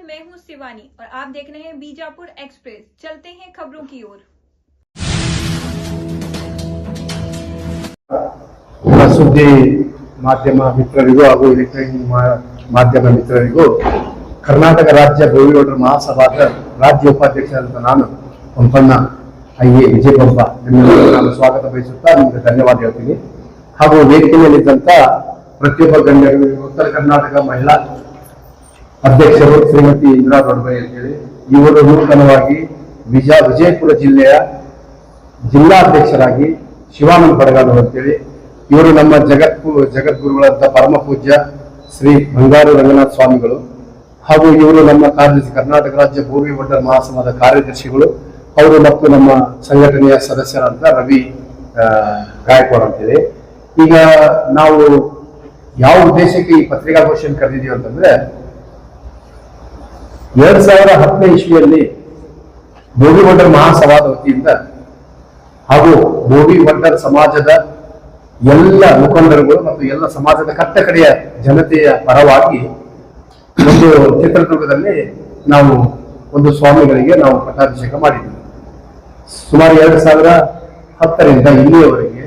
मैं हूं शिवानी और आप देख रहे हैं बीजापुर एक्सप्रेस। चलते हैं खबरों की ओर। ಸುದ್ದಿ ಮಾಧ್ಯಮ ಮಿತ್ರರಿಗೂ ಹಾಗೂ ಎಲೆಕ್ಟ್ರಾನಿಕ್ ಮಾಧ್ಯಮ ಮಿತ್ರರಿಗೂ ಕರ್ನಾಟಕ ರಾಜ್ಯ ಬೋವಿಗೌಡರ ಮಹಾಸಭಾದ ರಾಜ್ಯ ಉಪಾಧ್ಯಕ್ಷರಾದ ನಾನು ಪಂಪಣ್ಣ ಐಎ ವಿಜಯಪಂಪ ನಿಮ್ಮೆಲ್ಲರಿಗೂ ನಾನು ಸ್ವಾಗತ ಬಯಸುತ್ತಾ ನಿಮಗೆ ಧನ್ಯವಾದ ಹೇಳ್ತೀನಿ. ಹಾಗೂ ವೇದಿಕೆಯಲ್ಲಿದ್ದಂಥ ಪ್ರತಿಯೊಬ್ಬ ಗಣ್ಯರು, ಉತ್ತರ ಕರ್ನಾಟಕ ಮಹಿಳಾ ಅಧ್ಯಕ್ಷರು ಶ್ರೀಮತಿ ಇಂದಿರಾ ದೊಡ್ಡಬೈ ಅಂತೇಳಿ, ಇವರು ನೂತನವಾಗಿ ವಿಜಯಪುರ ಜಿಲ್ಲೆಯ ಜಿಲ್ಲಾಧ್ಯಕ್ಷರಾಗಿ ಶಿವಾನಂದ ಬಡಗಾಡು ಅಂತೇಳಿ, ಇವರು ನಮ್ಮ ಜಗದ್ಗುರುಗಳಂತ ಪರಮ ಪೂಜ್ಯ ಶ್ರೀ ಬಂಗಾರು ರಂಗನಾಥ ಸ್ವಾಮಿಗಳು, ಹಾಗೂ ಇವರು ನಮ್ಮ ಕಾರ್ಯದರ್ಶಿ ಕರ್ನಾಟಕ ರಾಜ್ಯ ಬೋವಿಗೌಡರ ಮಹಾಸಭಾದ ಕಾರ್ಯದರ್ಶಿಗಳು, ಅವರು ಮತ್ತು ನಮ್ಮ ಸಂಘಟನೆಯ ಸದಸ್ಯರಾದ ರವಿ ಗಾಯಕ್ವಾಡ್ ಅಂತೇಳಿ. ಈಗ ನಾವು ಯಾವ ಉದ್ದೇಶಕ್ಕೆ ಈ ಪತ್ರಿಕಾಗೋಷ್ಠಿಯನ್ನು ಕರೆದಿದ್ದೀವಿ ಅಂತಂದ್ರೆ, 2010ನೇ ಇಸ್ವಿಯಲ್ಲಿ ಬೋವಿಗೌಡರ ಮಹಾಸಭಾದ ವತಿಯಿಂದ ಹಾಗೂ ಬೋವಿಗೌಡರ ಸಮಾಜದ ಎಲ್ಲ ಮುಖಂಡರುಗಳು ಮತ್ತು ಎಲ್ಲ ಸಮಾಜದ ಕಟ್ಟಕಡೆಯ ಜನತೆಯ ಪರವಾಗಿ ಒಂದು ಚಿತ್ರದುರ್ಗದಲ್ಲಿ ನಾವು ಒಂದು ಸ್ವಾಮಿಗಳಿಗೆ ನಾವು ಪಟ್ಟಾಭಿಷೇಕ ಮಾಡಿದ್ವಿ. ಸುಮಾರು 2010ರಿಂದ ಇಲ್ಲಿಯವರೆಗೆ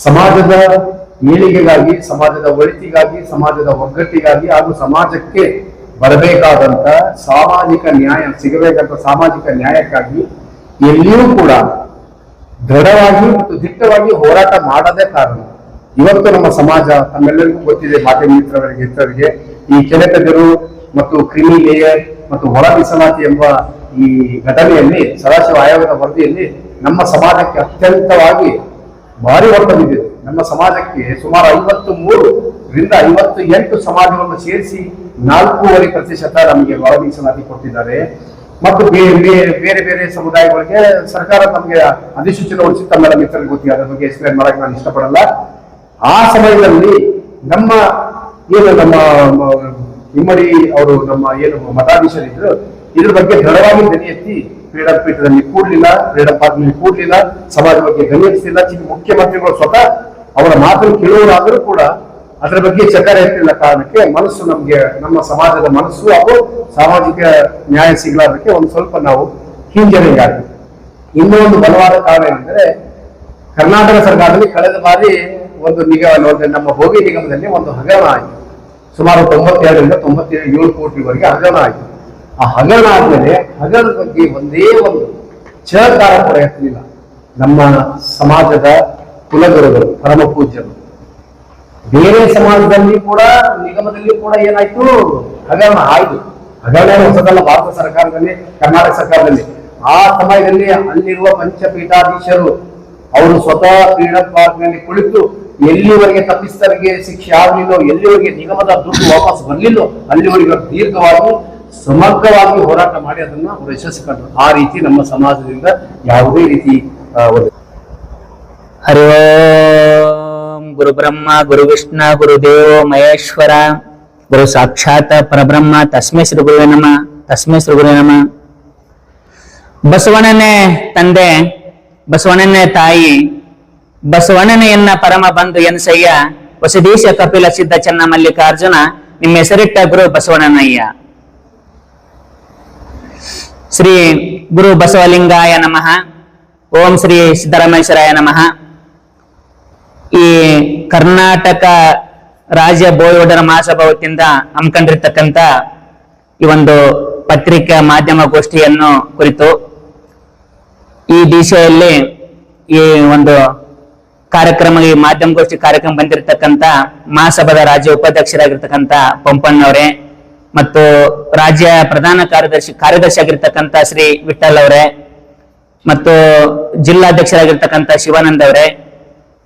ಸಮಾಜದ ಏಳಿಗೆಗಾಗಿ, ಸಮಾಜದ ಒಳಿತಿಗಾಗಿ, ಸಮಾಜದ ಒಗ್ಗಟ್ಟಿಗಾಗಿ ಹಾಗೂ ಸಮಾಜಕ್ಕೆ ಬರಬೇಕಾದಂತ ಸಾಮಾಜಿಕ ನ್ಯಾಯ ಸಿಗಬೇಕಂತ ಸಾಮಾಜಿಕ ನ್ಯಾಯಕ್ಕಾಗಿ ಎಲ್ಲಿಯೂ ಕೂಡ ದೃಢವಾಗಿ ಮತ್ತು ದಿಟ್ಟವಾಗಿ ಹೋರಾಟ ಮಾಡದೇ ಕಾರಣ ಇವತ್ತು ನಮ್ಮ ಸಮಾಜ, ತಮ್ಮೆಲ್ಲರಿಗೂ ಗೊತ್ತಿದೆ, ಮಾಧ್ಯಮ ಮಿತ್ರರಿಗೆ ಈ ಕೆಳಕದಿರು ಮತ್ತು ಕ್ರಿಮಿ ಲೇಯರ್ ಮತ್ತು ಒಳ ಮೀಸಲಾತಿ ಎಂಬ ಈ ಘಟನೆಯಲ್ಲಿ ಸದಾಶಿವ ಆಯೋಗದ ವರದಿಯಲ್ಲಿ ನಮ್ಮ ಸಮಾಜಕ್ಕೆ ಅತ್ಯಂತವಾಗಿ ಭಾರಿ ಒತ್ತು ಬಿದ್ದಿದೆ. ನಮ್ಮ ಸಮಾಜಕ್ಕೆ ಸುಮಾರು 53ರಿಂದ 58 ಸಮಾಜವನ್ನು ಸೇರಿಸಿ 4.5% ನಮಗೆ ಒಳ ಮೀಸಲಾತಿ ಕೊಟ್ಟಿದ್ದಾರೆ. ಮತ್ತು ಬೇರೆ ಬೇರೆ ಸಮುದಾಯಗಳಿಗೆ ಸರ್ಕಾರ ನಮಗೆ ಅಧಿಸೂಚನೆ ಹೊರಡಿಸಿ, ತಮ್ಮೆಲ್ಲ ಮಿತ್ರರಿಗೆ ಗೊತ್ತಿದೆ, ಅದರ ಬಗ್ಗೆ ಎಕ್ಸ್ಪ್ಲೇನ್ ಮಾಡಕ್ಕೆ ನಾನು ಇಷ್ಟಪಡಲ್ಲ. ಆ ಸಮಯದಲ್ಲಿ ನಮ್ಮ ಇಮ್ಮಡಿ ಅವರು ನಮ್ಮ ಮಠಾಧೀಶರಿದ್ರು, ಇದ್ರ ಬಗ್ಗೆ ದೃಢವಾಗಿ ಧ್ವನಿ ಎತ್ತಿ ಫ್ರೀಡಂ ಪೀಠದಲ್ಲಿ ಕೂಡ್ಲಿಲ್ಲ, ಫ್ರೀಡಂ ಪಾರ್ಕ್ನಲ್ಲಿ ಕೂಡ್ಲಿಲ್ಲ, ಸಮಾಜ ಬಗ್ಗೆ ಧ್ವನಿ ಎತ್ತಿಲ್ಲ. ಮುಖ್ಯಮಂತ್ರಿಗಳು ಸ್ವತಃ ಅವರ ಮಾತನ್ನು ಕೇಳುವುದಾದರೂ ಕೂಡ ಅದರ ಬಗ್ಗೆ ಚಕಾರ ಎತ್ತಿಲ್ಲ ಕಾರಣಕ್ಕೆ ಮನಸ್ಸು ನಮ್ಮ ಸಮಾಜದ ಮನಸ್ಸು ಹಾಗೂ ಸಾಮಾಜಿಕ ನ್ಯಾಯ ಸಿಗಲಾರದಕ್ಕೆ ಒಂದು ಸ್ವಲ್ಪ ನಾವು ಹಿಂಜರಿಕೆ ಆಗಿದೆ. ಇನ್ನೂ ಒಂದು ಬಲವಾದ ಕಾರಣ ಏನಂದ್ರೆ, ಕರ್ನಾಟಕ ಸರ್ಕಾರದಲ್ಲಿ ಕಳೆದ ಬಾರಿ ಒಂದು ನಮ್ಮ ಭೋಗಿ ನಿಗಮದಲ್ಲಿ ಒಂದು ಹಗರಣ ಆಯಿತು. ಸುಮಾರು 92ರಿಂದ 97 ಕೋಟಿವರೆಗೆ ಹಗರಣ ಆಯಿತು. ಆ ಹಗರಣ ಆದ್ಮೇಲೆ ಹಗರಣದ ಬಗ್ಗೆ ಒಂದೇ ಒಂದು ಚಕಾರ ಕೂಡ ಎತ್ತಲಿಲ್ಲ ನಮ್ಮ ಸಮಾಜದ ಕುಲಗುರುಗಳು, ಪರಮ ಪೂಜ್ಯರು. ಬೇರೆ ಸಮಾಜದಲ್ಲಿ ಕೂಡ, ನಿಗಮದಲ್ಲಿ ಕೂಡ ಏನಾಯ್ತು, ಹಗರಣ ಆಯ್ತು. ಹಗರಣ ಹೊಸದಲ್ಲ, ಭಾರತ ಸರ್ಕಾರದಲ್ಲಿ, ಕರ್ನಾಟಕ ಸರ್ಕಾರದಲ್ಲಿ. ಆ ಸಮಯದಲ್ಲಿ ಅಲ್ಲಿರುವ ಪಂಚಪೀಠಾಧೀಶರು ಅವರು ಸ್ವತಃ ಫ್ರೀಡಂ ಪಾರ್ಕ್ ನಲ್ಲಿ ಕುಳಿತು ಎಲ್ಲಿವರೆಗೆ ತಪ್ಪಿಸ್ತರಿಗೆ ಶಿಕ್ಷೆ ಆಗಲಿಲ್ಲೋ, ಎಲ್ಲಿವರೆಗೆ ನಿಗಮದ ದುಡ್ಡು ವಾಪಸ್ ಬರಲಿಲ್ಲೋ ಅಲ್ಲಿವರೆಗೆ ದೀರ್ಘವಾಗಿ ಸಮಗ್ರವಾಗಿ ಹೋರಾಟ ಮಾಡಿ ಅದನ್ನ ಅವರು ಯಶಸ್ವಿ ಕಂಡರು. ಆ ರೀತಿ ನಮ್ಮ ಸಮಾಜದಿಂದ ಯಾವುದೇ ರೀತಿ ಹರಿ ಓಂ ಗುರು ಬ್ರಹ್ಮ ಗುರು ವಿಷ್ಣು ಗುರುದೇವೋ ಮಹೇಶ್ವರ ಗುರು ಸಾಕ್ಷಾತ್ ಪರಬ್ರಹ್ಮ ತಸ್ಮೈ ಶ್ರೀ ಗುರುವೇ ನಮಃ, ತಸ್ಮೈ ಶ್ರೀ ಗುರುವೇ ನಮಃ. ಬಸವಣ್ಣನೇ ತಂದೆ, ಬಸವಣ್ಣನೇ ತಾಯಿ, ಬಸವಣ್ಣನೆಯನ್ನ ಪರಮ ಬಂಧು ಎನ್ಸಯ್ಯ, ಹೊಸದೇಶ ಕಪಿಲ ಸಿದ್ಧ ಚೆನ್ನ ಮಲ್ಲಿಕಾರ್ಜುನ, ನಿಮ್ಮ ಹೆಸರಿಟ್ಟ ಗುರು ಬಸವಣ್ಣನಯ್ಯ. ಶ್ರೀ ಗುರು ಬಸವಲಿಂಗಾಯ ನಮಃ. ಓಂ ಶ್ರೀ ಸಿದ್ದರಾಮೇಶ್ವರಾಯ ನಮಃ. ಈ ಕರ್ನಾಟಕ ರಾಜ್ಯ ಬೋವಿಗೌಡರ ಮಹಾಸಭಾ ವತಿಯಿಂದ ಹಮ್ಮಿಕೊಂಡಿರ್ತಕ್ಕಂಥ ಈ ಒಂದು ಪತ್ರಿಕಾ ಮಾಧ್ಯಮ ಗೋಷ್ಠಿಯನ್ನು ಕುರಿತು ಈ ದಿಶೆಯಲ್ಲಿ ಈ ಒಂದು ಕಾರ್ಯಕ್ರಮ, ಈ ಮಾಧ್ಯಮ ಗೋಷ್ಠಿ ಕಾರ್ಯಕ್ರಮ ಬಂದಿರತಕ್ಕಂಥ ಮಹಾಸಭಾದ ರಾಜ್ಯ ಉಪಾಧ್ಯಕ್ಷರಾಗಿರ್ತಕ್ಕಂಥ ಪಂಪಣ್ಣವರೇ ಮತ್ತು ರಾಜ್ಯ ಪ್ರಧಾನ ಕಾರ್ಯದರ್ಶಿ ಆಗಿರ್ತಕ್ಕಂಥ ಶ್ರೀ ವಿಠಲ್ ಅವರೇ ಮತ್ತು ಜಿಲ್ಲಾಧ್ಯಕ್ಷರಾಗಿರ್ತಕ್ಕಂಥ ಶಿವಾನಂದ್ ಅವರೇ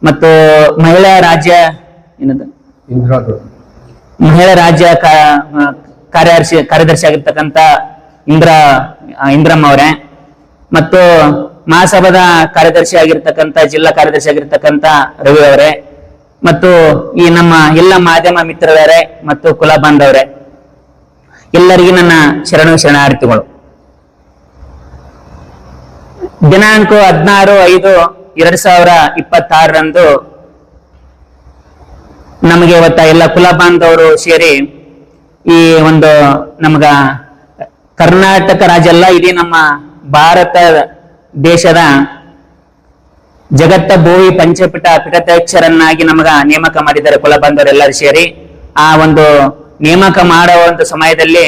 ಮತ್ತು ಮಹಿಳಾ ರಾಜ್ಯ ಕಾರ್ಯದರ್ಶಿ ಆಗಿರ್ತಕ್ಕಂಥ ಇಂದ್ರಮ್ಮ ಅವರೇ ಮತ್ತು ಮಹಾಸಭಾದ ಕಾರ್ಯದರ್ಶಿ ಆಗಿರ್ತಕ್ಕಂಥ ಜಿಲ್ಲಾ ಕಾರ್ಯದರ್ಶಿ ಆಗಿರ್ತಕ್ಕಂಥ ರವಿ ಅವರೇ ಮತ್ತು ಈ ನಮ್ಮ ಎಲ್ಲ ಮಾಧ್ಯಮ ಮಿತ್ರರೇ ಮತ್ತು ಕುಲ ಬಾಂಧವರೇ, ಎಲ್ಲರಿಗೂ ನನ್ನ ಶರಣಾರ್ಥಿಗಳು. ದಿನಾಂಕ 16/5/2026 ನಮಗೆ ಇವತ್ತ ಎಲ್ಲ ಕುಲ ಬಾಂಧವರು ಸೇರಿ ಈ ಒಂದು ನಮಗ ಕರ್ನಾಟಕ ರಾಜ್ಯ ಅಲ್ಲ, ಇಡೀ ನಮ್ಮ ಭಾರತ ದೇಶದ ಜಗತ್ತ ಬೋವಿ ಪಂಚಪೀಠ ಪೀಠಾಧ್ಯಕ್ಷರನ್ನಾಗಿ ನಮಗ ನೇಮಕ ಮಾಡಿದ್ದಾರೆ ಕುಲ ಬಾಂಧವರೆಲ್ಲರೂ ಸೇರಿ. ಆ ಒಂದು ನೇಮಕ ಮಾಡೋ ಒಂದು ಸಮಯದಲ್ಲಿ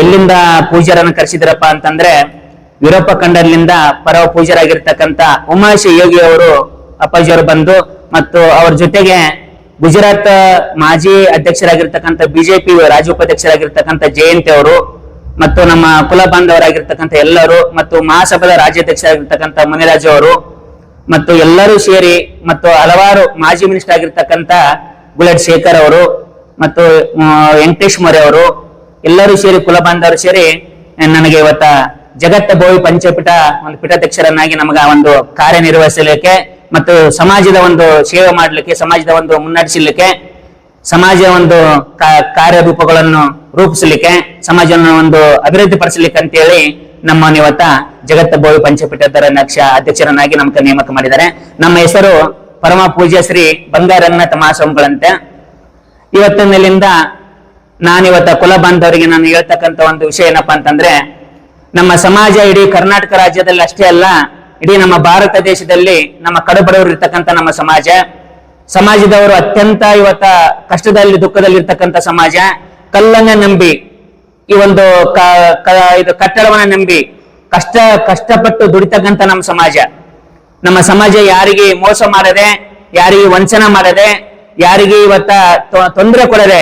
ಎಲ್ಲಿಂದ ಪೂಜ್ಯರನ್ನು ಕರೆಸಿದ್ರಪ್ಪ ಅಂತಂದ್ರೆ ಯುರೋಪ ಖಂಡದಿಂದ ಪರಮ ಪೂಜ್ಯರಾಗಿರ್ತಕ್ಕಂಥ ಉಮಾಶ್ ಯೋಗಿ ಅವರು ಅಪ್ಪಾಜಿಯವರು ಬಂದು, ಮತ್ತು ಅವ್ರ ಜೊತೆಗೆ ಗುಜರಾತ್ ಮಾಜಿ ಅಧ್ಯಕ್ಷರಾಗಿರ್ತಕ್ಕಂಥ ಬಿಜೆಪಿ ರಾಜ್ಯ ಉಪಾಧ್ಯಕ್ಷರಾಗಿರ್ತಕ್ಕಂಥ ಜಯಂತಿ ಅವರು, ಮತ್ತು ನಮ್ಮ ಕುಲ ಬಾಂಧವರಾಗಿರ್ತಕ್ಕಂಥ ಎಲ್ಲರೂ, ಮತ್ತು ಮಹಾಸಭಾದ ರಾಜ್ಯಾಧ್ಯಕ್ಷರಾಗಿರ್ತಕ್ಕಂಥ ಮುನಿರಾಜು ಅವರು, ಮತ್ತು ಎಲ್ಲರೂ ಸೇರಿ, ಮತ್ತು ಹಲವಾರು ಮಾಜಿ ಮಿನಿಸ್ಟರ್ ಆಗಿರ್ತಕ್ಕಂಥ ಗುಲಾಟ್ ಶೇಖರ್ ಅವರು, ಮತ್ತು ವೆಂಕಟೇಶ್ ಮೊರೆ ಅವರು, ಎಲ್ಲರೂ ಸೇರಿ ಕುಲ ಬಾಂಧವರು ಸೇರಿ ನನಗೆ ಇವತ್ತ ಜಗತ್ತ ಬೋವಿ ಪಂಚಪೀಠ ಒಂದು ಪೀಠಾಧ್ಯಕ್ಷರನ್ನಾಗಿ ನಮಗ ಒಂದು ಕಾರ್ಯನಿರ್ವಹಿಸಲಿಕ್ಕೆ ಮತ್ತು ಸಮಾಜದ ಒಂದು ಸೇವೆ ಮಾಡಲಿಕ್ಕೆ, ಸಮಾಜದ ಒಂದು ಮುನ್ನಡೆಸಲಿಕ್ಕೆ, ಸಮಾಜ ಒಂದು ಕಾರ್ಯರೂಪಗಳನ್ನು ರೂಪಿಸಲಿಕ್ಕೆ, ಸಮಾಜವನ್ನು ಒಂದು ಅಭಿವೃದ್ಧಿ ಪಡಿಸಲಿಕ್ಕೆ ಅಂತೇಳಿ ನಮ್ಮನ್ನು ಇವತ್ತ ಜಗತ್ತ ಬೋವಿ ಪಂಚಪೀಠದ ಅಧ್ಯಕ್ಷರನ್ನಾಗಿ ನಮ್ಗೆ ನೇಮಕ ಮಾಡಿದ್ದಾರೆ. ನಮ್ಮ ಹೆಸರು ಪರಮ ಪೂಜ್ಯ ಶ್ರೀ ಬಂಗಾರ ರಂಗನಾಥ ಮಹಾಸ್ವಾಮಿಗಳಂತೆ. ಇವತ್ತಿನಲ್ಲಿಂದ ನಾನಿವತ್ತ ಕುಲ ಬಾಂಧವರಿಗೆ ನಾನು ಹೇಳ್ತಕ್ಕಂಥ ಒಂದು ವಿಷಯ ಏನಪ್ಪಾ ಅಂತಂದ್ರೆ, ನಮ್ಮ ಸಮಾಜ ಇಡೀ ಕರ್ನಾಟಕ ರಾಜ್ಯದಲ್ಲಿ ಅಷ್ಟೇ ಅಲ್ಲ, ಇಡೀ ನಮ್ಮ ಭಾರತ ದೇಶದಲ್ಲಿ ನಮ್ಮ ಕಡುಬಡವರು ಇರ್ತಕ್ಕಂಥ ನಮ್ಮ ಸಮಾಜದವರು ಅತ್ಯಂತ ಇವತ್ತ ಕಷ್ಟದಲ್ಲಿ ದುಃಖದಲ್ಲಿ ಇರ್ತಕ್ಕಂಥ ಸಮಾಜ, ಕಲ್ಲನ್ನ ನಂಬಿ ಈ ಒಂದು ಇದು ಕಟ್ಟಡವನ್ನ ನಂಬಿ ಕಷ್ಟಪಟ್ಟು ದುಡಿತಕ್ಕಂಥ ನಮ್ಮ ಸಮಾಜ ಯಾರಿಗೆ ಮೋಸ ಮಾಡದೆ, ಯಾರಿಗೆ ವಂಚನ ಮಾಡದೆ, ಯಾರಿಗೆ ಇವತ್ತ ತೊಂದರೆ ಕೊಡದೆ,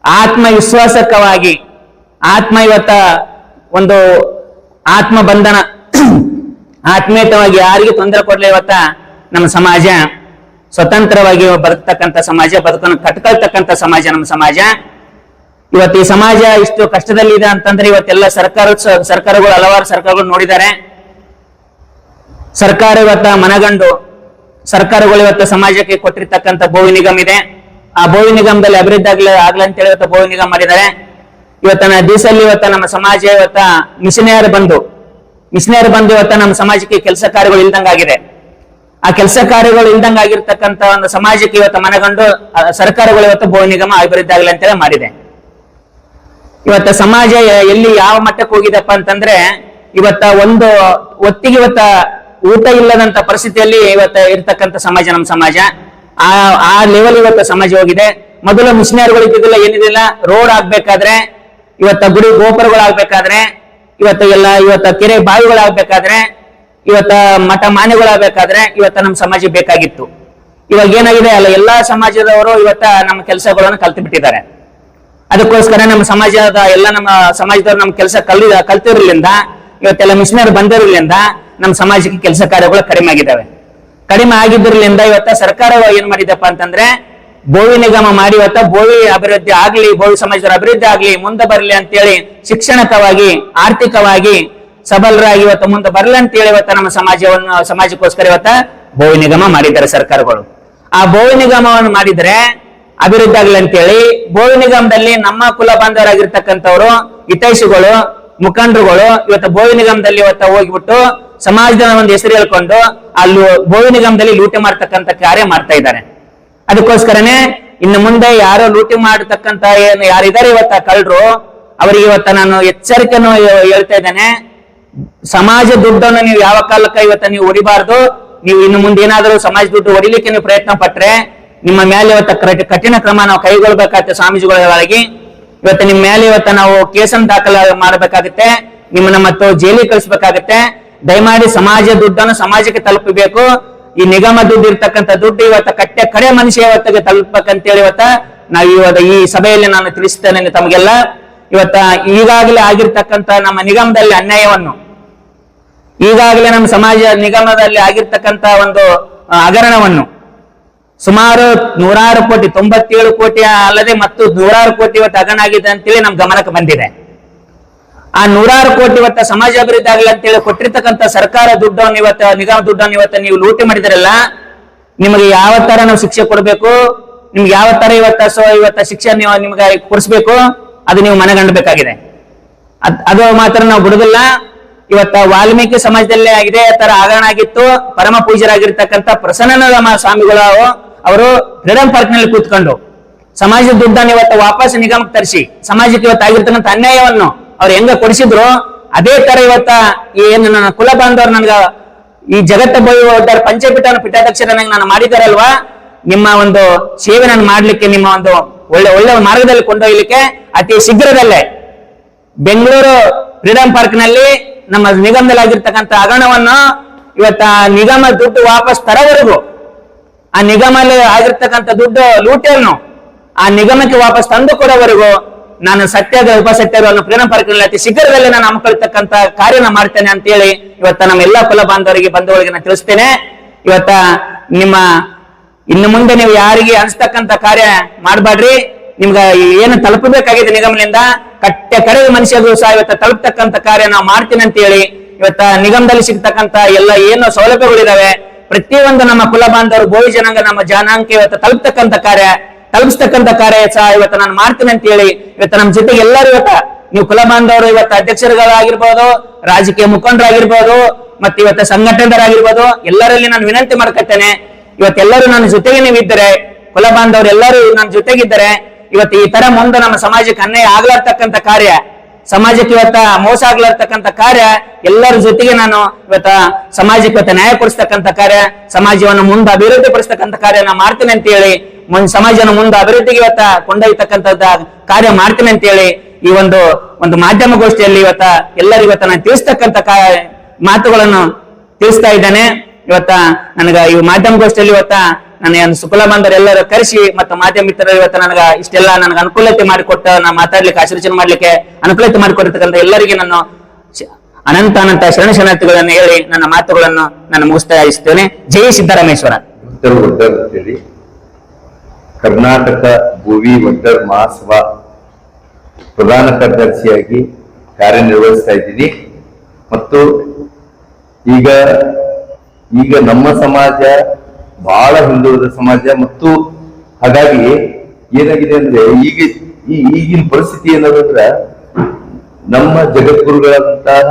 ಆತ್ಮವಿಶ್ವಾಸಕವಾಗಿ ಇವತ್ತ ಒಂದು ಆತ್ಮ ಬಂಧನ ಆತ್ಮೀಯತವಾಗಿ ಯಾರಿಗೆ ತೊಂದರೆ ಕೊಡ್ಲಿ ಇವತ್ತ ನಮ್ಮ ಸಮಾಜ ಸ್ವತಂತ್ರವಾಗಿ ಬದುಕ್ತಕ್ಕಂಥ ಸಮಾಜ, ಬದುಕನ್ನು ಕಟ್ಕೊಳ್ತಕ್ಕಂಥ ಸಮಾಜ ನಮ್ಮ ಸಮಾಜ. ಇವತ್ತು ಈ ಸಮಾಜ ಇಷ್ಟು ಕಷ್ಟದಲ್ಲಿ ಇದೆ ಅಂತಂದ್ರೆ ಇವತ್ತೆಲ್ಲ ಸರ್ಕಾರಗಳು ಹಲವಾರು ಸರ್ಕಾರಗಳು ನೋಡಿದ್ದಾರೆ. ಸರ್ಕಾರ ಇವತ್ತ ಮನಗಂಡು ಸರ್ಕಾರಗಳು ಇವತ್ತು ಸಮಾಜಕ್ಕೆ ಕೊಟ್ಟಿರ್ತಕ್ಕಂಥ ಬೋವಿ ನಿಗಮ ಇದೆ. ಆ ಬೋವಿ ನಿಗಮದಲ್ಲಿ ಅಭಿವೃದ್ಧಿ ಆಗ್ಲಿ ಅಂತೇಳಿ ಇವತ್ತು ಬೋವಿ ನಿಗಮ ಮಾಡಿದ್ದಾರೆ. ಇವತ್ತಿನ ದಿವಸಲ್ಲಿ ಇವತ್ತ ನಮ್ಮ ಸಮಾಜ ಇವತ್ತ ಮಿಷನರಿ ಬಂದು ಇವತ್ತ ನಮ್ಮ ಸಮಾಜಕ್ಕೆ ಕೆಲಸ ಕಾರ್ಯಗಳು ಇಲ್ದಂಗಾಗಿದೆ. ಆ ಕೆಲಸ ಕಾರ್ಯಗಳು ಇಲ್ದಂಗಾಗಿರ್ತಕ್ಕಂಥ ಒಂದು ಸಮಾಜಕ್ಕೆ ಇವತ್ತು ಮನಗಂಡು ಸರ್ಕಾರಗಳು ಇವತ್ತು ಬೋವಿ ನಿಗಮ ಅಭಿವೃದ್ಧಿ ಆಗಲಿ ಅಂತೇಳಿ ಮಾಡಿದೆ. ಇವತ್ತ ಸಮಾಜ ಎಲ್ಲಿ ಯಾವ ಮಟ್ಟಕ್ಕೆ ಹೋಗಿದೆಪ್ಪ ಅಂತಂದ್ರೆ, ಇವತ್ತ ಒಂದು ಹೊತ್ತಿಗೆ ಇವತ್ತ ಊಟ ಇಲ್ಲದಂತ ಪರಿಸ್ಥಿತಿಯಲ್ಲಿ ಇವತ್ತ ಇರ್ತಕ್ಕಂಥ ಸಮಾಜ ನಮ್ಮ ಸಮಾಜ. ಆ ಲೆವೆಲ್ ಇವತ್ತ ಸಮಾಜ ಹೋಗಿದೆ. ಮೊದಲು ಮಿಷನರಿಗಳು ಇದ್ದಿದ್ದಿಲ್ಲ, ಏನಿದಿಲ್ಲ. ರೋಡ್ ಆಗ್ಬೇಕಾದ್ರೆ, ಇವತ್ತ ಗುಡಿ ಗೋಪುರಗಳಾಗ್ಬೇಕಾದ್ರೆ, ಇವತ್ತ ಕೆರೆ ಬಾವಿಗಳಾಗ್ಬೇಕಾದ್ರೆ, ಇವತ್ತ ಮಠ ಮಾನ್ಯಗಳಾಗಬೇಕಾದ್ರೆ ಇವತ್ತ ನಮ್ಮ ಸಮಾಜ ಬೇಕಾಗಿತ್ತು. ಇವಾಗ ಏನಾಗಿದೆ ಅಲ್ಲ, ಎಲ್ಲಾ ಸಮಾಜದವರು ಇವತ್ತ ನಮ್ಮ ಕೆಲಸಗಳನ್ನು ಕಲ್ತು ಬಿಟ್ಟಿದ್ದಾರೆ. ಅದಕ್ಕೋಸ್ಕರ ನಮ್ಮ ಸಮಾಜದವರು ನಮ್ಮ ಕೆಲಸ ಕಲ್ತಿರ್ಲಿಂದ, ಇವತ್ತೆಲ್ಲ ಮಿಷನರಿ ಬಂದಿರಲಿಂದ ನಮ್ಮ ಸಮಾಜಕ್ಕೆ ಕೆಲಸ ಕಾರ್ಯಗಳು ಕಡಿಮೆ ಆಗಿದ್ದಾವೆ. ಕಡಿಮೆ ಆಗಿದ್ರಲಿಂದ ಇವತ್ತ ಸರ್ಕಾರ ಏನ್ ಮಾಡಿದಪ್ಪ ಅಂತಂದ್ರೆ, ಬೋವಿ ನಿಗಮ ಮಾಡಿ ಇವತ್ತ ಬೋವಿ ಅಭಿವೃದ್ಧಿ ಆಗ್ಲಿ, ಬೋವಿ ಸಮಾಜದ ಅಭಿವೃದ್ಧಿ ಆಗ್ಲಿ, ಮುಂದೆ ಬರಲಿ ಅಂತೇಳಿ ಶಿಕ್ಷಣಕವಾಗಿ ಆರ್ಥಿಕವಾಗಿ ಸಬಲರಾಗಿ ಇವತ್ತು ಮುಂದೆ ಬರಲಿ ಅಂತೇಳಿ ಇವತ್ತ ನಮ್ಮ ಸಮಾಜಕ್ಕೋಸ್ಕರ ಇವತ್ತ ಬೋವಿ ನಿಗಮ ಮಾಡಿದ್ದಾರೆ ಸರ್ಕಾರಗಳು. ಆ ಬೋವಿ ನಿಗಮವನ್ನು ಮಾಡಿದ್ರೆ ಅಭಿವೃದ್ಧಿ ಆಗ್ಲಿ ಅಂತೇಳಿ ಬೋವಿ ನಿಗಮದಲ್ಲಿ ನಮ್ಮ ಕುಲ ಬಾಂಧವರಾಗಿರ್ತಕ್ಕಂಥವ್ರು, ಹಿತೈಷಿಗಳು, ಮುಖಂಡರುಗಳು ಇವತ್ತು ಬೋವಿ ನಿಗಮದಲ್ಲಿ ಇವತ್ತ ಹೋಗ್ಬಿಟ್ಟು ಸಮಾಜದ ಒಂದು ಹೆಸರು ಹೇಳ್ಕೊಂಡು ಅಲ್ಲಿ ಬೋವಿ ನಿಗಮದಲ್ಲಿ ಲೂಟಿ ಮಾಡ್ತಕ್ಕಂಥ ಕಾರ್ಯ ಮಾಡ್ತಾ ಇದ್ದಾರೆ. ಅದಕ್ಕೋಸ್ಕರನೇ ಇನ್ನು ಮುಂದೆ ಯಾರೋ ಲೂಟಿ ಮಾಡತಕ್ಕಂತ ಯಾರಿದ್ದಾರೆ ಇವತ್ತ ಕಳ್ಳರು, ಅವರಿಗೆ ಇವತ್ತ ನಾನು ಎಚ್ಚರಿಕೆಯನ್ನು ಹೇಳ್ತಾ ಇದ್ದೇನೆ. ಸಮಾಜ ದುಡ್ಡನ್ನು ನೀವು ಯಾವ ಕಾಲಕ್ಕೆ ಇವತ್ತ ನೀವು ಹೊಡಿಬಾರ್ದು. ನೀವು ಇನ್ನು ಮುಂದೆ ಏನಾದರೂ ಸಮಾಜ ದುಡ್ಡು ಹೊಡಿಲಿಕ್ಕೆ ನೀವು ಪ್ರಯತ್ನ ಪಟ್ರೆ ನಿಮ್ಮ ಮೇಲೆ ಇವತ್ತ ಕಠಿಣ ಕ್ರಮ ನಾವು ಕೈಗೊಳ್ಬೇಕಾಗುತ್ತೆ. ಸ್ವಾಮೀಜಿಗಳಾಗಿ ಇವತ್ತು ನಿಮ್ಮ ಮೇಲೆ ಇವತ್ತ ನಾವು ಕೇಸನ್ನು ದಾಖಲೆ ಮಾಡಬೇಕಾಗುತ್ತೆ, ನಿಮ್ಮನ್ನ ಮತ್ತು ಜೈಲಿಗೆ ಕಳಿಸ್ಬೇಕಾಗತ್ತೆ. ದಯಮಾಡಿ ಸಮಾಜ ದುಡ್ಡನ್ನು ಸಮಾಜಕ್ಕೆ ತಲುಪಬೇಕು. ಈ ನಿಗಮ ದುಡ್ಡು ಇರ್ತಕ್ಕಂಥ ದುಡ್ಡು ಇವತ್ತ ಕಡೆ ಮನುಷ್ಯ ಇವತ್ತಿಗೆ ತಲುಪಬೇಕಂತೇಳಿ ಇವತ್ತ ನಾವು ಇವತ್ತು ಈ ಸಭೆಯಲ್ಲಿ ನಾನು ತಿಳಿಸ್ತೇನೆ ತಮಗೆಲ್ಲ. ಇವತ್ತ ಈಗಾಗಲೇ ಆಗಿರ್ತಕ್ಕಂಥ ನಮ್ಮ ನಿಗಮದಲ್ಲಿ ಅನ್ಯಾಯವನ್ನು, ಈಗಾಗಲೇ ನಮ್ಮ ಸಮಾಜ ನಿಗಮದಲ್ಲಿ ಆಗಿರ್ತಕ್ಕಂಥ ಒಂದು ಹಗರಣವನ್ನು ಸುಮಾರು 100 ಕೋಟಿ 97 ಕೋಟಿ ಅಲ್ಲದೆ ಮತ್ತು 100 ಕೋಟಿ ಇವತ್ತು ಹಗರಣ ಆಗಿದೆ ಅಂತೇಳಿ ನಮ್ ಗಮನಕ್ಕೆ ಬಂದಿದೆ. ಆ 100 ಕೋಟಿ ಇವತ್ತ ಸಮಾಜ ಅಭಿವೃದ್ಧಿ ಆಗಲಿ ಅಂತೇಳಿ ಕೊಟ್ಟಿರ್ತಕ್ಕಂಥ ಸರ್ಕಾರ ದುಡ್ಡನ್ನು ಇವತ್ತ ನಿಗಮ ದುಡ್ಡನ್ನು ಇವತ್ತ ನೀವು ಲೂಟಿ ಮಾಡಿದಿರಲ್ಲ, ನಿಮಗೆ ಯಾವ ತರ ನಾವು ಶಿಕ್ಷೆ ಕೊಡ್ಬೇಕು, ನಿಮ್ಗೆ ಯಾವ ತರ ಇವತ್ತ ಶಿಕ್ಷೆ ನಿಮ್ಗೆ ಕೊಡಿಸ್ಬೇಕು, ಅದು ನೀವು ಮನಗಂಡಬೇಕಾಗಿದೆ. ಅದು ಮಾತ್ರ ನಾವು ಬಿಡುದಿಲ್ಲ. ಇವತ್ತ ವಾಲ್ಮೀಕಿ ಸಮಾಜದಲ್ಲೇ ಇದೇ ತರ ಹಗರಣ ಆಗಿತ್ತು. ಪರಮ ಪೂಜ್ಯರಾಗಿರ್ತಕ್ಕಂಥ ಪ್ರಸನ್ನ ಸ್ವಾಮಿಗಳು ಅವರು ಫ್ರೀಡಂ ಪಾರ್ಕ್ ನಲ್ಲಿ ಕೂತ್ಕೊಂಡು ಸಮಾಜದ ದುಡ್ಡನ್ನು ಇವತ್ತು ವಾಪಸ್ ನಿಗಮಕ್ಕೆ ತರಿಸಿ ಸಮಾಜಕ್ಕೆ ಇವತ್ತು ಆಗಿರ್ತಕ್ಕಂಥ ಅನ್ಯಾಯವನ್ನು ಅವ್ರು ಹೆಂಗ ಕೊಡಿಸಿದ್ರು ಅದೇ ತರ ಇವತ್ತ ಏನು ನನ್ನ ಕುಲ ಬಾಂಧವರು ನನ್ಗ ಈ ಜಗತ್ತ ಬೈಯುವ ಪಂಚಪೀಠನ ಪೀಠಾಧ್ಯಕ್ಷರನ್ನಾಗಿ ನಾನು ಮಾಡಿದಾರಲ್ವಾ, ನಿಮ್ಮ ಒಂದು ಸೇವೆ ನಾನು ಮಾಡ್ಲಿಕ್ಕೆ, ನಿಮ್ಮ ಒಂದು ಒಳ್ಳೆ ಮಾರ್ಗದಲ್ಲಿ ಕೊಂಡೊಯ್ಯಲಿಕ್ಕೆ ಅತಿ ಶೀಘ್ರದಲ್ಲೇ ಬೆಂಗಳೂರು ಫ್ರೀಡಂ ಪಾರ್ಕ್ ನಲ್ಲಿ ನಮ್ಮ ನಿಗಮದಲ್ಲಾಗಿರ್ತಕ್ಕಂಥ ಹಗರಣವನ್ನು ಇವತ್ತ ನಿಗಮ ದುಡ್ಡು ವಾಪಸ್ ತರೋವರೆಗೂ, ಆ ನಿಗಮಲ್ಲಿ ಆಗಿರ್ತಕ್ಕಂಥ ದುಡ್ಡು ಲೂಟಿಯನ್ನು ಆ ನಿಗಮಕ್ಕೆ ವಾಪಸ್ ತಂದು ಕೊಡೋವರೆಗೂ ನಾನು ಸತ್ಯದ ಉಪಸತ್ಯಗಳನ್ನು ಫ್ರೀಡಂ ಪಾರ್ಕ್ ನಲ್ಲಿ ಅತಿ ಶೀಘ್ರದಲ್ಲೇ ನಾನು ಹಮ್ಮಿಕೊಳ್ತಕ್ಕಂಥ ಕಾರ್ಯನ ಮಾಡ್ತೇನೆ ಅಂತ ಹೇಳಿ ಇವತ್ತ ನಮ್ಮ ಎಲ್ಲಾ ಕುಲ ಬಾಂಧವರಿಗೆ ಬಂಧುಗಳಿಗೆ ನಾನು ತಿಳಿಸ್ತೇನೆ. ಇವತ್ತ ನಿಮ್ಮ ಇನ್ನು ಮುಂದೆ ನೀವು ಯಾರಿಗೆ ಅನ್ಸ್ತಕ್ಕಂಥ ಕಾರ್ಯ ಮಾಡಬೇಡ್ರಿ. ನಿಮ್ಗ ಏನು ತಲುಪಬೇಕಾಗಿದೆ ನಿಗಮದಿಂದ ಕಡೆ ಮನುಷ್ಯರು ಸಹ ಇವತ್ತ ತಲುಪ್ತಕ್ಕಂಥ ಕಾರ್ಯ ನಾವು ಮಾಡ್ತೀನಿ ಅಂತ ಹೇಳಿ ಇವತ್ತ ನಿಗಮದಲ್ಲಿ ಸಿಗ್ತಕ್ಕಂಥ ಎಲ್ಲ ಏನು ಸೌಲಭ್ಯಗಳಿದಾವೆ ಪ್ರತಿಯೊಂದು ನಮ್ಮ ಕುಲ ಬಾಂಧವರು ಬೋವಿ ಜನಾಂಗ ನಮ್ಮ ಜನಾಂಗಕ್ಕೆ ಇವತ್ತು ತಲುಪಿಸ್ತಕ್ಕಂಥ ಕಾರ್ಯ ಸಹ ಇವತ್ತು ನಾನು ಮಾಡ್ತೀನಿ ಅಂತ ಹೇಳಿ ಇವತ್ತು ನಮ್ಮ ಜೊತೆಗೆ ಎಲ್ಲರೂ ಇವತ್ತ ನೀವು ಕುಲ ಬಾಂಧವರು ಇವತ್ತು ಅಧ್ಯಕ್ಷರುಗಳಾಗಿರ್ಬೋದು, ರಾಜಕೀಯ ಮುಖಂಡರಾಗಿರ್ಬೋದು, ಮತ್ತೆ ಇವತ್ತು ಸಂಘಟನೆದರಾಗಿರ್ಬೋದು, ಎಲ್ಲರಲ್ಲಿ ನಾನು ವಿನಂತಿ ಮಾಡ್ಕೊತೇನೆ. ಇವತ್ತೆಲ್ಲರೂ ನನ್ನ ಜೊತೆಗೆ ನೀವಿದ್ದರೆ, ಕುಲ ಬಾಂಧವರು ಎಲ್ಲರೂ ನನ್ನ ಜೊತೆಗಿದ್ದರೆ ಇವತ್ತು ಈ ತರ ಮುಂದೆ ನಮ್ಮ ಸಮಾಜಕ್ಕೆ ಅನ್ಯಾಯ ಆಗ್ಲಾರ್ತಕ್ಕಂಥ ಕಾರ್ಯ, ಸಮಾಜಕ್ಕೆ ಇವತ್ತ ಮೋಸ ಆಗ್ಲಾರ್ತಕ್ಕಂಥ ಕಾರ್ಯ ಎಲ್ಲರ ಜೊತೆಗೆ ನಾನು ಇವತ್ತ ಸಮಾಜಕ್ಕೆ ಇವತ್ತ ನ್ಯಾಯ ಕೊಡಿಸ್ತಕ್ಕಂಥ ಕಾರ್ಯ, ಸಮಾಜವನ್ನು ಮುಂದೆ ಅಭಿವೃದ್ಧಿ ಪಡಿಸ್ತಕ್ಕಂಥ ಕಾರ್ಯ ನಾನು ಮಾಡ್ತೇನೆ ಅಂತ ಹೇಳಿ ಸಮಾಜನ ಮುಂದೆ ಅಭಿವೃದ್ಧಿಗೆ ಇವತ್ತ ಕೊಂಡೊಯ್ತಕ್ಕಂಥದ್ದ ಕಾರ್ಯ ಮಾಡ್ತೇನೆ ಅಂತ ಹೇಳಿ ಈ ಒಂದು ಮಾಧ್ಯಮ ಗೋಷ್ಠಿಯಲ್ಲಿ ಇವತ್ತ ಎಲ್ಲರೂ ಇವತ್ತ ನಾನು ತಿಳಿಸ್ತಕ್ಕಂಥ ಮಾತುಗಳನ್ನು ತಿಳಿಸ್ತಾ ಇದ್ದೇನೆ. ಇವತ್ತ ನನಗ ಈ ಮಾಧ್ಯಮ ಗೋಷ್ಠಿಯಲ್ಲಿ ಇವತ್ತ ನನ್ನ ಸುಕುಲ ಬಾಂಧವರು ಎಲ್ಲರೂ ಕರೆಸಿ ಮತ್ತು ಮಾಧ್ಯಮ ಮಿತ್ರರು ಇವತ್ತ ನನಗ ಇಷ್ಟೆಲ್ಲ ನನಗೆ ಅನುಕೂಲತೆ ಮಾಡಿಕೊಟ್ಟ ನಾ ಮಾತಾಡ್ಲಿಕ್ಕೆ ಆಶೀರ್ವಚನೆ ಮಾಡ್ಲಿಕ್ಕೆ ಅನುಕೂಲತೆ ಮಾಡಿಕೊಟ್ಟಿರ್ತಕ್ಕಂಥ ಎಲ್ಲರಿಗೆ ನಾನು ಅನಂತ ಶರಣಾರ್ಥಿಗಳನ್ನು ಹೇಳಿ ನನ್ನ ಮಾತುಗಳನ್ನು ನಾನು ಮುಗಿಸ್ತಾ ಇಸ್ತೇನೆ. ಜೈ ಸಿದ್ದರಾಮೇಶ್ವರ. ಕರ್ನಾಟಕ ಭೋವಿ ವಡ್ಡರ್ ಮಹಾಸಭಾ ಪ್ರಧಾನ ಕಾರ್ಯದರ್ಶಿಯಾಗಿ ಕಾರ್ಯನಿರ್ವಹಿಸ್ತಾ ಇದ್ದೀನಿ. ಮತ್ತು ಈಗ ನಮ್ಮ ಸಮಾಜ ಬಹಳ ಹಿಂದುಳಿದ ಸಮಾಜ, ಮತ್ತು ಹಾಗಾಗಿ ಏನಾಗಿದೆ ಅಂದ್ರೆ ಈಗಿನ ಪರಿಸ್ಥಿತಿ ಏನಂದ್ರೆ ನಮ್ಮ ಜಗದ್ಗುರುಗಳಂತಹ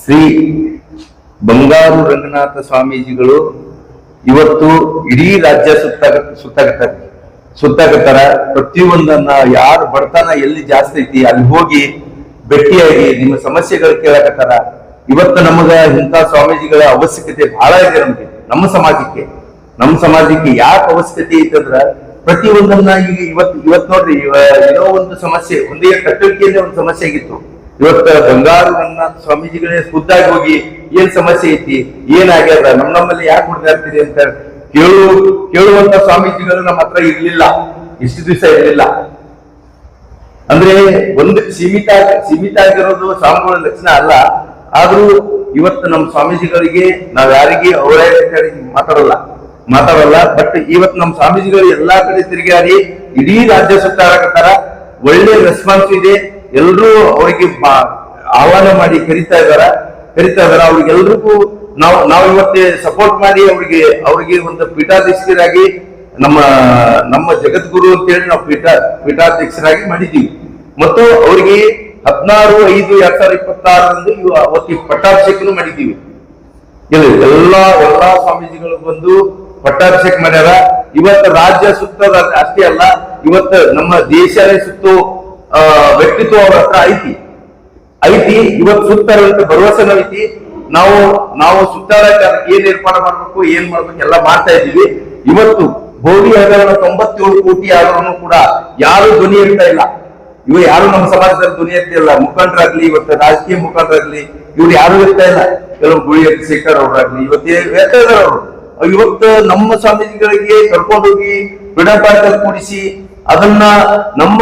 ಶ್ರೀ ಬಂಗಾರು ರಂಗನಾಥ ಸ್ವಾಮೀಜಿಗಳು ಇವತ್ತು ಇಡೀ ರಾಜ್ಯ ಸುತ್ತಾಗತ್ತಾರ. ಪ್ರತಿಯೊಂದನ್ನ ಯಾರು ಬಡತನ ಎಲ್ಲಿ ಜಾಸ್ತಿ ಐತಿ ಅಲ್ಲಿ ಹೋಗಿ ಭೇಟಿಯಾಗಿ ನಿಮ್ಮ ಸಮಸ್ಯೆಗಳು ಕೇಳಕತ್ತಾರ. ಇವತ್ತು ನಮಗ ಇಂಥ ಸ್ವಾಮೀಜಿಗಳ ಅವಶ್ಯಕತೆ ಬಹಳ ಇದೆ. ನಮ್ಗೆ ನಮ್ಮ ಸಮಾಜಕ್ಕೆ ಯಾಕೆ ಅವಶ್ಯಕತೆ ಐತಂದ್ರ ಪ್ರತಿಯೊಂದನ್ನ ಈಗ ಇವತ್ತು ನೋಡ್ರಿ, ಏನೋ ಒಂದು ಸಮಸ್ಯೆ, ಒಂದೇ ಕಟ್ಟಳಿಕೆಯಲ್ಲೇ ಒಂದು ಸಮಸ್ಯೆ ಆಗಿತ್ತು. ಇವತ್ತು ಬಂಗಾರು ರಂಗನಾಥ ಸ್ವಾಮೀಜಿಗಳೇ ಖುದ್ದಾಗಿ ಹೋಗಿ ಏನ್ ಸಮಸ್ಯೆ ಐತಿ, ಏನಾಗ್ಯದ, ನಮ್ಮಲ್ಲಿ ಯಾಕೆ ಹೊಡೆದಾಡ್ತಿದೆ ಅಂತ ಕೇಳುವಂತ ಸ್ವಾಮೀಜಿಗಳು ನಮ್ಮ ಹತ್ರ ಇರ್ಲಿಲ್ಲ, ಇಷ್ಟು ದಿವಸ ಇರ್ಲಿಲ್ಲ. ಅಂದ್ರೆ ಒಂದು ಸೀಮಿತ ಆಗಿರೋದು ಸ್ವಾಮಿಗಳ ಲಕ್ಷಣ ಅಲ್ಲ. ಆದ್ರೂ ಇವತ್ತು ನಮ್ಮ ಸ್ವಾಮೀಜಿಗಳಿಗೆ ನಾವ್ ಯಾರಿಗೆ ಅವರೇ ಮಾತಾಡಲ್ಲ. ಬಟ್ ಇವತ್ತು ನಮ್ಮ ಸ್ವಾಮೀಜಿಗಳು ಎಲ್ಲಾ ಕಡೆ ತಿರುಗಾಡಿ ಇಡೀ ರಾಜ್ಯ ಸುತ್ತಾಡಕತ್ತಾರ. ಒಳ್ಳೆ ರೆಸ್ಪಾನ್ಸ್ ಇದೆ. ಎಲ್ರೂ ಅವರಿಗೆ ಆಹ್ವಾನ ಮಾಡಿ ಕರಿತಾ ಇದಾರ. ಅವ್ರಿಗೆಲ್ರಿಗೂ ನಾವು ಇವತ್ತೇ ಸಪೋರ್ಟ್ ಮಾಡಿ ಅವ್ರಿಗೆ ಒಂದು ಪೀಠಾಧ್ಯಕ್ಷರಾಗಿ ನಮ್ಮ ಜಗದ್ಗುರು ಅಂತ ಹೇಳಿ ನಾವು ಪೀಠಾಧ್ಯಕ್ಷರಾಗಿ ಮಾಡಿದ್ದೀವಿ. ಮತ್ತು ಅವರಿಗೆ 16/5/2026 ಅವತ್ತಿ ಪಟ್ಟಾಭಿಷೇಕನು ಮಾಡಿದ್ದೀವಿ. ಎಲ್ಲಾ ಸ್ವಾಮೀಜಿಗಳು ಬಂದು ಪಟ್ಟಾಭಿಷೇಕ ಮಾಡ್ಯಾರ. ಇವತ್ತು ರಾಜ್ಯ ಸುತ್ತದ ಅಷ್ಟೇ ಅಲ್ಲ, ಇವತ್ತು ನಮ್ಮ ದೇಶನೇ ಸುತ್ತೋ ವ್ಯಕ್ತಿತ್ವ ಅವ್ರ ಹತ್ರ ಐತಿ. ಇವತ್ತು ಸುತ್ತಾರಂತ ಭರವಸೆನೂ ಐತಿ. ನಾವು ಸುತ್ತಾಡಕ್ಕೆ ಏನ್ ಏರ್ಪಾಡು ಮಾಡ್ಬೇಕು, ಏನ್ ಮಾಡ್ಬೇಕು ಎಲ್ಲ ಮಾಡ್ತಾ ಇದ್ದೀವಿ. ಇವತ್ತು ಬೋವಿ ಹಗರಣ 97 ಕೋಟಿ ಆದ್ರೂ ಕೂಡ ಯಾರು ಧ್ವನಿ ಇರ್ತಾ ಇಲ್ಲ. ಯಾರು ನಮ್ಮ ಸಮಾಜದಲ್ಲಿ ಧ್ವನಿ ಇರ್ತಿಲ್ಲ. ಮುಖಂಡರಾಗ್ಲಿ, ಇವತ್ತು ರಾಜಕೀಯ ಮುಖಂಡರಾಗ್ಲಿ, ಇವ್ರು ಯಾರು ಇರ್ತಾ ಇಲ್ಲ. ಕೆಲವು ಗುಳಿ ಶೇಖರ್ ಅವ್ರಾಗ್ಲಿ ಇವತ್ತು ಹೇಳ್ತಾ ಇದಾರೆ. ಇವತ್ತು ನಮ್ಮ ಸ್ವಾಮೀಜಿಗಳಿಗೆ ಕರ್ಕೊಂಡೋಗಿ ಬಿಡಪಾಠದಲ್ಲಿ ಕೂಡಿಸಿ ಅದನ್ನ ನಮ್ಮ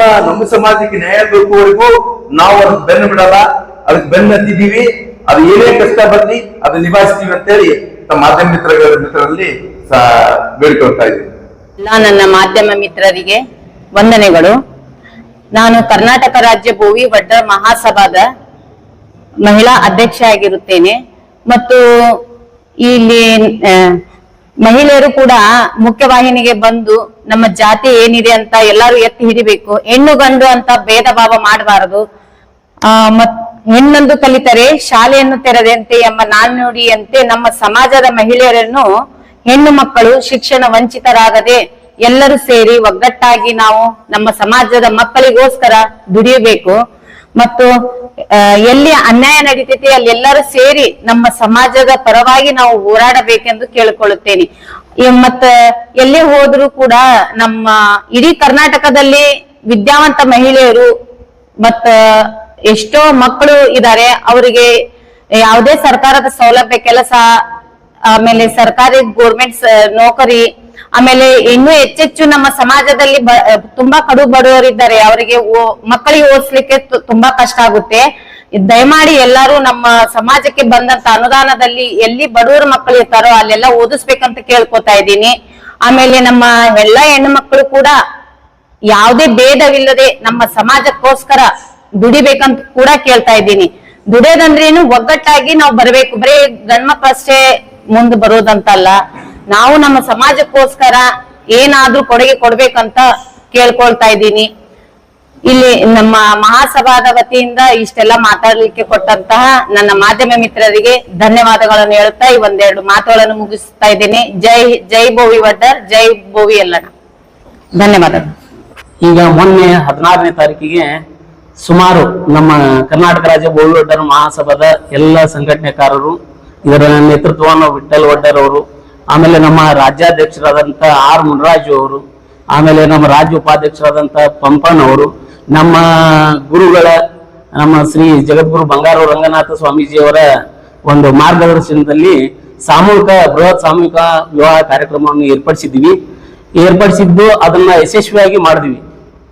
ಸಮಾಜಕ್ಕೆ ನ್ಯಾಯ ಬೇಕುವರೆಗೂ ನಾವು ಅದಕ್ಕೆ ಬೆನ್ನು ಬಿಡಲ್ಲ, ಅದಕ್ಕೆ ಬೆನ್ನು ಹತ್ತಿದ್ದೀವಿ. ಅದು ಏನೇ ಕಷ್ಟ ಬರ್ಲಿ ಅದು ನಿಭಾಯಿಸ್ತೀವಿ ಅಂತೇಳಿ ನಮ್ಮ ಮಾಧ್ಯಮ ಮಿತ್ರರಲ್ಲಿ ಬೇಡಿಕೊಳ್ತಾ ಇದ್ದೀವಿ. ನನ್ನ ಮಾಧ್ಯಮ ಮಿತ್ರರಿಗೆ ವಂದನೆಗಳು. ನಾನು ಕರ್ನಾಟಕ ರಾಜ್ಯ ಬೋವಿ ವಡ್ಡರ್ ಮಹಾಸಭಾದ ಮಹಿಳಾ ಅಧ್ಯಕ್ಷ ಆಗಿರುತ್ತೇನೆ. ಮತ್ತು ಇಲ್ಲಿ ಮಹಿಳೆಯರು ಕೂಡ ಮುಖ್ಯವಾಹಿನಿಗೆ ಬಂದು ನಮ್ಮ ಜಾತಿ ಏನಿದೆ ಅಂತ ಎಲ್ಲರೂ ಎತ್ತಿ ಹಿಡಿಬೇಕು. ಹೆಣ್ಣು ಗಂಡು ಅಂತ ಭೇದ ಭಾವ ಮಾಡಬಾರದು. ಹೆಣ್ಣೊಂದು ಕಲಿತರೆ ಶಾಲೆಯನ್ನು ತೆರೆದಂತೆ ಎಂಬ ನಾಣ್ಣುಡಿಯಂತೆ ನಮ್ಮ ಸಮಾಜದ ಮಹಿಳೆಯರನ್ನು ಹೆಣ್ಣು ಮಕ್ಕಳು ಶಿಕ್ಷಣ ವಂಚಿತರಾಗದೆ ಎಲ್ಲರೂ ಸೇರಿ ಒಗ್ಗಟ್ಟಾಗಿ ನಾವು ನಮ್ಮ ಸಮಾಜದ ಮಕ್ಕಳಿಗೋಸ್ಕರ ದುಡಿಯಬೇಕು. ಮತ್ತು ಎಲ್ಲಿ ಅನ್ಯಾಯ ನಡೀತೈತಿ ಅಲ್ಲಿ ಎಲ್ಲರೂ ಸೇರಿ ನಮ್ಮ ಸಮಾಜದ ಪರವಾಗಿ ನಾವು ಹೋರಾಡಬೇಕೆಂದು ಕೇಳಿಕೊಳ್ಳುತ್ತೇನೆ. ಮತ್ತ ಎಲ್ಲೇ ಹೋದ್ರು ಕೂಡ ನಮ್ಮ ಇಡೀ ಕರ್ನಾಟಕದಲ್ಲಿ ವಿದ್ಯಾವಂತ ಮಹಿಳೆಯರು ಮತ್ತ ಎಷ್ಟೋ ಮಕ್ಕಳು ಇದ್ದಾರೆ. ಅವರಿಗೆ ಯಾವುದೇ ಸರ್ಕಾರದ ಸೌಲಭ್ಯ, ಕೆಲಸ, ಆಮೇಲೆ ಸರ್ಕಾರಿ ಗೋರ್ಮೆಂಟ್ ನೌಕರಿ, ಆಮೇಲೆ ಇನ್ನೂ ಹೆಚ್ಚೆಚ್ಚು ನಮ್ಮ ಸಮಾಜದಲ್ಲಿ ತುಂಬಾ ಕಡು ಬಡವರಿದ್ದಾರೆ. ಅವರಿಗೆ ಮಕ್ಕಳಿಗೆ ಓದಿಸ್ಲಿಕ್ಕೆ ತುಂಬಾ ಕಷ್ಟ ಆಗುತ್ತೆ. ದಯಮಾಡಿ ಎಲ್ಲರೂ ನಮ್ಮ ಸಮಾಜಕ್ಕೆ ಬಂದಂತ ಅನುದಾನದಲ್ಲಿ ಎಲ್ಲಿ ಬಡವರ ಮಕ್ಕಳು ಇರ್ತಾರೋ ಅಲ್ಲೆಲ್ಲ ಓದಿಸ್ಬೇಕಂತ ಕೇಳ್ಕೊತಾ ಇದ್ದೀನಿ. ಆಮೇಲೆ ನಮ್ಮ ಎಲ್ಲಾ ಹೆಣ್ಣು ಮಕ್ಕಳು ಕೂಡ ಯಾವುದೇ ಭೇದವಿಲ್ಲದೆ ನಮ್ಮ ಸಮಾಜಕ್ಕೋಸ್ಕರ ದುಡಿಬೇಕಂತ ಕೂಡ ಕೇಳ್ತಾ ಇದ್ದೀನಿ. ದುಡಿಯೋದಂದ್ರೇನು ಒಗ್ಗಟ್ಟಾಗಿ ನಾವು ಬರ್ಬೇಕು. ಬರೀ ಗಂಡ್ಮಕ್ಳು ಅಷ್ಟೇ ಮುಂದೆ ಬರೋದಂತಲ್ಲ, ನಾವು ನಮ್ಮ ಸಮಾಜಕ್ಕೋಸ್ಕರ ಏನಾದ್ರೂ ಕೊಡುಗೆ ಕೊಡ್ಬೇಕಂತ ಕೇಳ್ಕೊಳ್ತಾ ಇದ್ದೀನಿ. ಇಲ್ಲಿ ನಮ್ಮ ಮಹಾಸಭಾದ ವತಿಯಿಂದ ಇಷ್ಟೆಲ್ಲ ಮಾತಾಡ್ಲಿಕ್ಕೆ ಕೊಟ್ಟಂತಹ ನನ್ನ ಮಾಧ್ಯಮ ಮಿತ್ರರಿಗೆ ಧನ್ಯವಾದಗಳನ್ನು ಹೇಳುತ್ತಾ ಈ ಒಂದೆರಡು ಮಾತುಗಳನ್ನು ಮುಗಿಸ್ತಾ ಇದ್ದೀನಿ. ಜೈ ಬೋವಿ ವಡ್ಡರ್, ಜೈ ಬೋವಿ ಎಲ್ಲಣ್ಣ. ಧನ್ಯವಾದಗಳು. ಈಗ ಮೊನ್ನೆ 16ನೇ ತಾರೀಕಿಗೆ ಸುಮಾರು ನಮ್ಮ ಕರ್ನಾಟಕ ರಾಜ್ಯ ಬೋವಿ ವಡ್ಡರ್ ಮಹಾಸಭಾದ ಎಲ್ಲ ಸಂಘಟನೆಕಾರರು, ಇದರ ನೇತೃತ್ವವನ್ನು ವಿಠಲ್ ವಡ್ಡರ್ ಅವರು, ಆಮೇಲೆ ನಮ್ಮ ರಾಜ್ಯಾಧ್ಯಕ್ಷರಾದಂತ ಆರ್ ಮುನರಾಜು ಅವರು, ಆಮೇಲೆ ನಮ್ಮ ರಾಜ್ಯ ಉಪಾಧ್ಯಕ್ಷರಾದಂತ ಪಂಪನ್ ಅವರು, ನಮ್ಮ ಗುರುಗಳ ನಮ್ಮ ಶ್ರೀ ಜಗದ್ಗುರು ಬಂಗಾರು ರಂಗನಾಥ ಸ್ವಾಮೀಜಿಯವರ ಒಂದು ಮಾರ್ಗದರ್ಶನದಲ್ಲಿ ಬೃಹತ್ ಸಾಮೂಹಿಕ ವಿವಾಹ ಕಾರ್ಯಕ್ರಮವನ್ನು ಏರ್ಪಡಿಸಿದ್ದು ಅದನ್ನ ಯಶಸ್ವಿಯಾಗಿ ಮಾಡಿದ್ವಿ.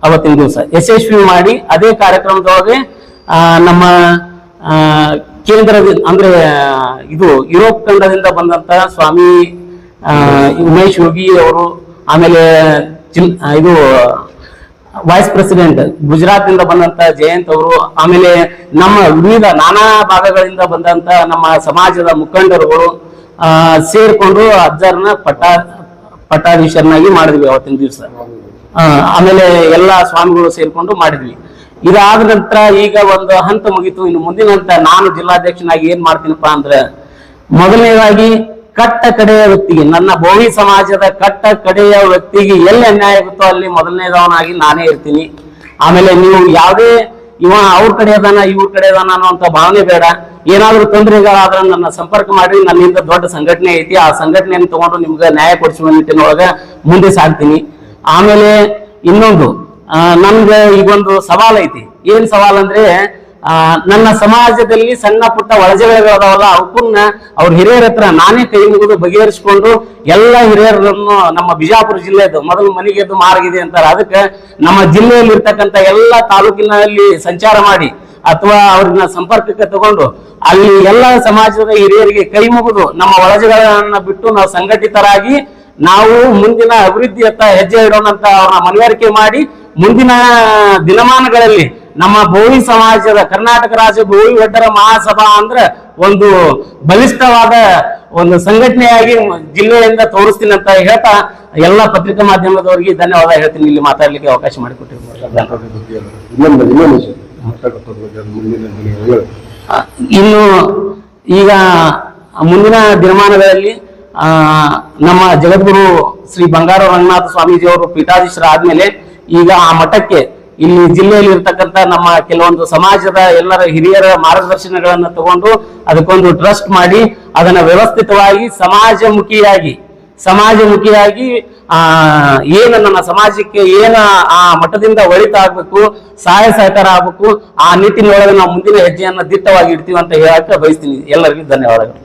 ಅವತ್ತಿನ ದಿವಸ ಯಶಸ್ವಿ ಮಾಡಿ ಅದೇ ಕಾರ್ಯಕ್ರಮದೊಳಗೆ ನಮ್ಮ ಕೇಂದ್ರದ ಅಂದ್ರೆ ಇದು ಯುರೋಪ್ ಖಂಡದಿಂದ ಬಂದಂತ ಸ್ವಾಮಿ ಉಮೇಶ್ ಯೋಗಿ ಅವರು, ಆಮೇಲೆ ಇದು ವೈಸ್ ಪ್ರೆಸಿಡೆಂಟ್ ಗುಜರಾತ್ ನಿಂದ ಬಂದಂತ ಜಯಂತ್ ಅವರು, ಆಮೇಲೆ ನಮ್ಮ ವಿವಿಧ ನಾನಾ ಭಾಗಗಳಿಂದ ಬಂದಂತ ನಮ್ಮ ಸಮಾಜದ ಮುಖಂಡರುಗಳು ಸೇರ್ಕೊಂಡು ಅಜ್ಜರ್ನ ಪಟ್ಟಾಧೀಶರನ್ನಾಗಿ ಮಾಡಿದ್ವಿ ಅವತ್ತಿನ ದಿವಸ. ಆಮೇಲೆ ಎಲ್ಲಾ ಸ್ವಾಮಿಗಳು ಸೇರ್ಕೊಂಡು ಮಾಡಿದ್ವಿ. ಇದಾದ ನಂತರ ಈಗ ಒಂದು ಹಂತ ಮುಗಿತು. ಇನ್ನು ಮುಂದಿನ ಹಂತ ನಾನು ಜಿಲ್ಲಾಧ್ಯಕ್ಷನಾಗಿ ಏನ್ ಮಾಡ್ತೀನಪ್ಪ ಅಂದ್ರೆ, ಮೊದಲನೇದಾಗಿ ಕಟ್ಟ ಕಡೆಯ ವ್ಯಕ್ತಿಗೆ, ನನ್ನ ಬೋವಿ ಸಮಾಜದ ಕಟ್ಟ ಕಡೆಯ ವ್ಯಕ್ತಿಗೆ ಎಲ್ಲಿ ಅನ್ಯಾಯ ಆಗುತ್ತೋ ಅಲ್ಲಿ ಮೊದಲನೇದವನಾಗಿ ನಾನೇ ಇರ್ತೀನಿ. ಆಮೇಲೆ ನೀವು ಯಾವುದೇ ಇವ ಅವ್ರ ಕಡೆ ಅದಾನ ಇವ್ರ ಕಡೆ ಅದಾನ ಅನ್ನೋಂಥ ಭಾವನೆ ಬೇಡ. ಏನಾದ್ರೂ ತೊಂದರೆಗಳಾದ್ರೆ ನನ್ನ ಸಂಪರ್ಕ ಮಾಡಿ, ನನ್ನಿಂದ ದೊಡ್ಡ ಸಂಘಟನೆ ಐತಿ, ಆ ಸಂಘಟನೆಯನ್ನು ತಗೊಂಡು ನಿಮ್ಗೆ ನ್ಯಾಯ ಕೊಡಿಸುವ ನಿಟ್ಟಿನೊಳಗ ಮುಂದೆ ಸಾಗ್ತೀನಿ. ಆಮೇಲೆ ಇನ್ನೊಂದು ನನ್ಗೆ ಈಗೊಂದು ಸವಾಲ್ ಐತಿ. ಏನ್ ಸವಾಲ್ ಅಂದ್ರೆ, ನನ್ನ ಸಮಾಜದಲ್ಲಿ ಸಣ್ಣ ಪುಟ್ಟ ಒಳಜಗಳದಾವಲ್ಲ, ಅವಕ್ಕನ್ನ ಅವ್ರ ಹಿರಿಯರ ಹತ್ರ ನಾನೇ ಕೈ ಮುಗಿದು ಬಗೆಹರಿಸಿಕೊಂಡು ಎಲ್ಲ ಹಿರಿಯರನ್ನು ನಮ್ಮ ಬಿಜಾಪುರ ಜಿಲ್ಲೆದು ಮೊದಲು ಮನೆಗೆದ್ದು ಮಾರ್ಗಿದೆ ಅಂತಾರೆ. ಅದಕ್ಕೆ ನಮ್ಮ ಜಿಲ್ಲೆಯಲ್ಲಿ ಇರ್ತಕ್ಕಂಥ ಎಲ್ಲ ತಾಲೂಕಿನಲ್ಲಿ ಸಂಚಾರ ಮಾಡಿ ಅಥವಾ ಅವ್ರನ್ನ ಸಂಪರ್ಕಕ್ಕೆ ತಗೊಂಡು ಅಲ್ಲಿ ಎಲ್ಲ ಸಮಾಜದ ಹಿರಿಯರಿಗೆ ಕೈ ಮುಗಿದು ನಮ್ಮ ಒಳಜಗಳನ್ನ ಬಿಟ್ಟು ನಾವು ಸಂಘಟಿತರಾಗಿ ನಾವು ಮುಂದಿನ ಅಭಿವೃದ್ಧಿಯತ್ತ ಹೆಜ್ಜೆ ಇಡೋಣ ಅಂತ ಅವ್ರನ್ನ ಮನವರಿಕೆ ಮಾಡಿ, ಮುಂದಿನ ದಿನಮಾನಗಳಲ್ಲಿ ನಮ್ಮ ಬೋವಿ ಸಮಾಜದ ಕರ್ನಾಟಕ ರಾಜ್ಯ ಬೋವಿ ವಡ್ಡರ ಮಹಾಸಭಾ ಅಂದ್ರೆ ಒಂದು ಬಲಿಷ್ಠವಾದ ಒಂದು ಸಂಘಟನೆಯಾಗಿ ಜಿಲ್ಲೆಯಿಂದ ತೋರಿಸ್ತೀನಿ ಅಂತ ಹೇಳ್ತಾ ಎಲ್ಲ ಪತ್ರಿಕಾ ಮಾಧ್ಯಮದವರಿಗೆ ಧನ್ಯವಾದ ಹೇಳ್ತೀನಿ. ಇಲ್ಲಿ ಮಾತಾಡ್ಲಿಕ್ಕೆ ಅವಕಾಶ ಮಾಡಿಕೊಟ್ಟಿರ್ಬೋದು. ಇನ್ನು ಈಗ ಮುಂದಿನ ದಿನಮಾನಗಳಲ್ಲಿ ನಮ್ಮ ಜಗದ್ಗುರು ಶ್ರೀ ಬಂಗಾರು ರಂಗನಾಥ ಸ್ವಾಮೀಜಿಯವರು ಪೀಠಾಧೀಶರಾದ್ಮೇಲೆ ಈಗ ಆ ಮಠಕ್ಕೆ ಇಲ್ಲಿ ಜಿಲ್ಲೆಯಲ್ಲಿ ಇರ್ತಕ್ಕಂಥ ನಮ್ಮ ಕೆಲವೊಂದು ಸಮಾಜದ ಎಲ್ಲರ ಹಿರಿಯರ ಮಾರ್ಗದರ್ಶನಗಳನ್ನು ತಗೊಂಡು ಅದಕ್ಕೊಂದು ಟ್ರಸ್ಟ್ ಮಾಡಿ ಅದನ್ನ ವ್ಯವಸ್ಥಿತವಾಗಿ ಸಮಾಜಮುಖಿಯಾಗಿ ಏನು ನನ್ನ ಸಮಾಜಕ್ಕೆ ಏನ ಆ ಮಠದಿಂದ ಒಳಿತಾಗಬೇಕು, ಸಹಾಯ ಸಹಕಾರ ಆಗ್ಬೇಕು, ಆ ನಿಟ್ಟಿನೊಳಗೆ ನಾವು ಮುಂದಿನ ಹೆಜ್ಜೆಯನ್ನ ದಿಟ್ಟವಾಗಿ ಇಡ್ತೀವಿ ಅಂತ ಹೇಳಕ್ಕೆ ಬಯಸ್ತೀನಿ. ಎಲ್ಲರಿಗೂ ಧನ್ಯವಾದಗಳು.